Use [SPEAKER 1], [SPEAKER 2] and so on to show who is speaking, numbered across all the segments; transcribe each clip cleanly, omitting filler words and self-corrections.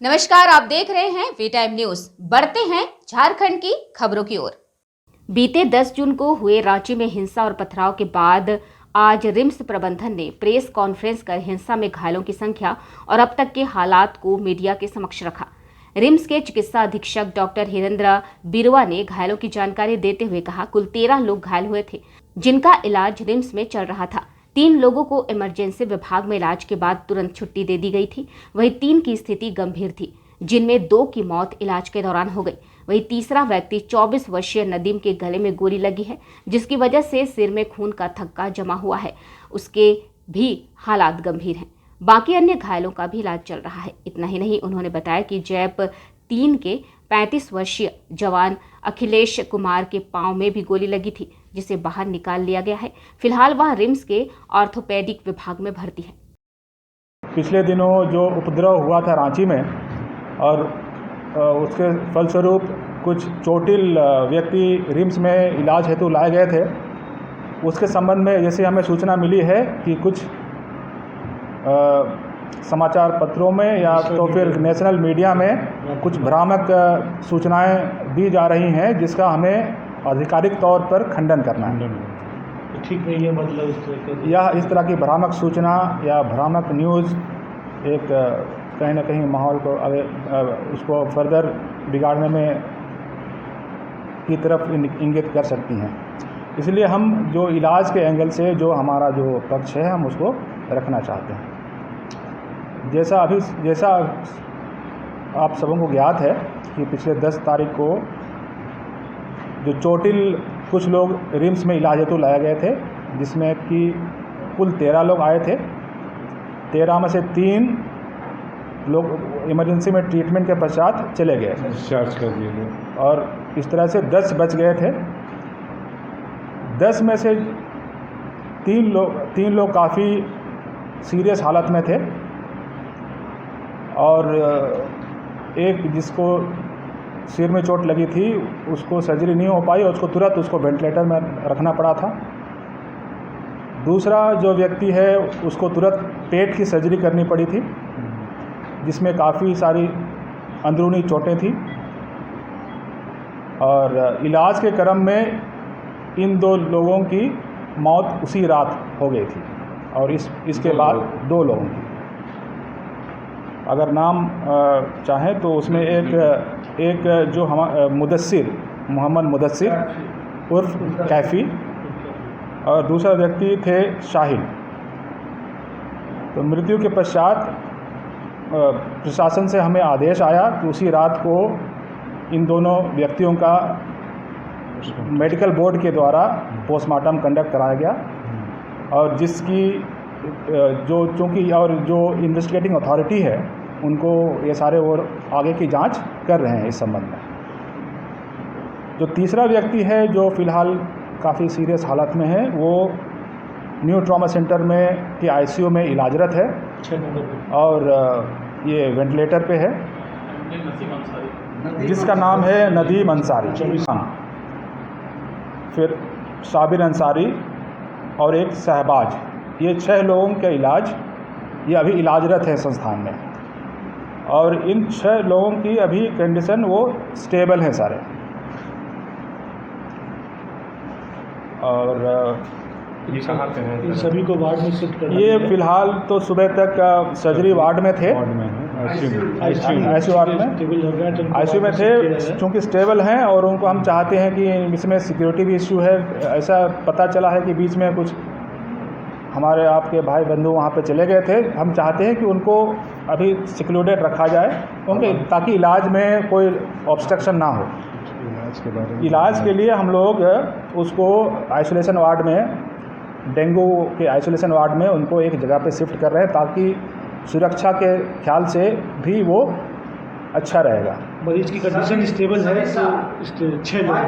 [SPEAKER 1] नमस्कार, आप देख रहे हैं वी टाइम न्यूज। बढ़ते हैं झारखंड की खबरों की ओर। बीते 10 जून को हुए रांची में हिंसा और पथराव के बाद आज रिम्स प्रबंधन ने प्रेस कॉन्फ्रेंस कर हिंसा में घायलों की संख्या और अब तक के हालात को मीडिया के समक्ष रखा। रिम्स के चिकित्सा अधीक्षक डॉक्टर हिरेंद्र बिरुआ ने घायलों की जानकारी देते हुए कहा, कुल 13 लोग घायल हुए थे जिनका इलाज रिम्स में चल रहा था। 3 लोगों को इमरजेंसी विभाग में इलाज के बाद तुरंत छुट्टी दे दी गई थी। वहीं 3 की स्थिति गंभीर थी, जिनमें 2 की मौत इलाज के दौरान हो गई। वहीं तीसरा व्यक्ति 24 वर्षीय नदीम के गले में गोली लगी है, जिसकी वजह से सिर में खून का थक्का जमा हुआ है। उसके भी हालात गंभीर हैं। बाकी अन्य घायलों का भी इलाज चल रहा है। इतना ही नहीं, उन्होंने बताया कि जैप 3 के 35 वर्षीय जवान अखिलेश कुमार के पांव में भी गोली लगी थी, जिसे बाहर निकाल लिया गया है। फिलहाल वह रिम्स के ऑर्थोपेडिक विभाग में भर्ती है।
[SPEAKER 2] पिछले दिनों जो उपद्रव हुआ था रांची में और उसके फलस्वरूप कुछ चोटिल व्यक्ति रिम्स में इलाज हेतु लाए गए थे, उसके संबंध में जैसे हमें सूचना मिली है कि कुछ समाचार पत्रों में या तो फिर नेशनल मीडिया में कुछ भ्रामक सूचनाएं दी जा रही हैं, जिसका हमें आधिकारिक तौर पर खंडन करना है।
[SPEAKER 3] ठीक नहीं है, मतलब
[SPEAKER 2] यह इस तरह की भ्रामक सूचना या भ्रामक न्यूज़ एक कहीं ना कहीं माहौल को उसको फर्दर बिगाड़ने में की तरफ इंगित कर सकती हैं। इसलिए हम जो इलाज के एंगल से जो हमारा जो पक्ष है, हम उसको रखना चाहते हैं। जैसा आप सबों को ज्ञात है कि पिछले 10 तारीख को जो चोटिल कुछ लोग रिम्स में इलाज हेतु लाए गए थे, जिसमें कि कुल 13 लोग आए थे। 13 में से 3 लोग इमरजेंसी में ट्रीटमेंट के पश्चात चले गए,
[SPEAKER 3] डिस्चार्ज कर दिए गए,
[SPEAKER 2] और इस तरह से 10 बच गए थे। 10 में से 3 लोग काफ़ी सीरियस हालत में थे, और एक जिसको सिर में चोट लगी थी उसको सर्जरी नहीं हो पाई और उसको वेंटिलेटर में रखना पड़ा था। दूसरा जो व्यक्ति है उसको तुरंत पेट की सर्जरी करनी पड़ी थी, जिसमें काफ़ी सारी अंदरूनी चोटें थी, और इलाज के क्रम में इन 2 लोगों की मौत उसी रात हो गई थी, और इसके बाद 2 लोगों की। अगर नाम चाहें तो उसमें एक जो मोहम्मद मुदस्सिर उर्फ कैफ़ी, और दूसरा व्यक्ति थे शाहिद। तो मृत्यु के पश्चात प्रशासन से हमें आदेश आया कि उसी रात को इन दोनों व्यक्तियों का मेडिकल बोर्ड के द्वारा पोस्टमार्टम कंडक्ट कराया गया, और जिसकी जो इन्वेस्टिगेटिंग अथॉरिटी है उनको ये सारे और आगे की जांच कर रहे हैं इस संबंध में। जो तीसरा व्यक्ति है जो फ़िलहाल काफ़ी सीरियस हालत में है, वो न्यू ट्रॉमा सेंटर में की आईसीयू में इलाजरत है, और ये वेंटिलेटर पे है, जिसका नाम है नदीम अंसारी, फिर साबिर अंसारी और एक शहबाज। ये 6 लोगों का इलाज ये अभी इलाजरत है संस्थान में, और इन 6 लोगों की अभी कंडीशन वो स्टेबल है सारे। और
[SPEAKER 3] ये कहाँ पे हैं? इन सभी को वार्ड में शिफ्ट करना
[SPEAKER 2] ये फ़िलहाल तो सुबह तक सर्जरी वार्ड में थे, आईसीयू वार्ड में आईसीयू में थे, चूँकि स्टेबल हैं, और उनको हम चाहते हैं कि इसमें सिक्योरिटी भी इश्यू है। ऐसा पता चला है कि बीच में कुछ हमारे आपके भाई बंधु वहाँ पे चले गए थे। हम चाहते हैं कि उनको अभी सिक्योर्डेड रखा जाए, उनके ताकि इलाज में कोई ऑब्स्ट्रक्शन ना हो। इलाज के लिए हम लोग उसको आइसोलेशन वार्ड में, डेंगू के आइसोलेशन वार्ड में उनको एक जगह पे शिफ्ट कर रहे हैं, ताकि सुरक्षा के ख्याल से भी वो अच्छा रहेगा।
[SPEAKER 3] मरीज की कंडीशन स्टेबल है, तो 6 लोग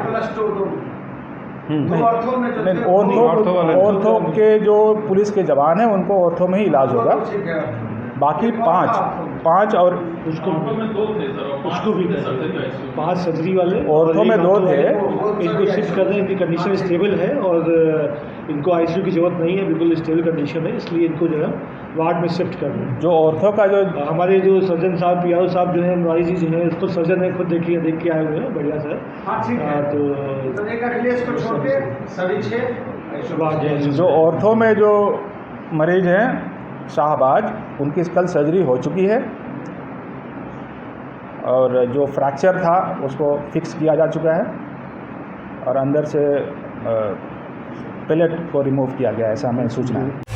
[SPEAKER 2] ऑर्थो के जो पुलिस के जवान हैं उनको ऑर्थो में ही इलाज होगा। बाकी 5 5 और
[SPEAKER 3] उसको भी 5 सर्जरी वाले
[SPEAKER 2] औरतों में 2 थे।
[SPEAKER 3] इनको शिफ्ट कर रहे हैं, इनकी कंडीशन स्टेबल है और इनको आईसीयू की जरूरत नहीं है, बिल्कुल स्टेबल कंडीशन है, इसलिए इनको जो है वार्ड में शिफ्ट कर रहे हैं।
[SPEAKER 2] जो औरतों का जो
[SPEAKER 3] हमारे जो सर्जन साहब यादव साहब जो है मरारी जी जो है उसको सर्जन है, खुद देख के आए हुए हैं, बढ़िया सर।
[SPEAKER 2] जो औरतों में जो मरीज हैं शाहबाज, उनकी कल सर्जरी हो चुकी है और जो फ्रैक्चर था उसको फिक्स किया जा चुका है और अंदर से पैलेट को रिमूव किया गया, ऐसा हमें सूचना है।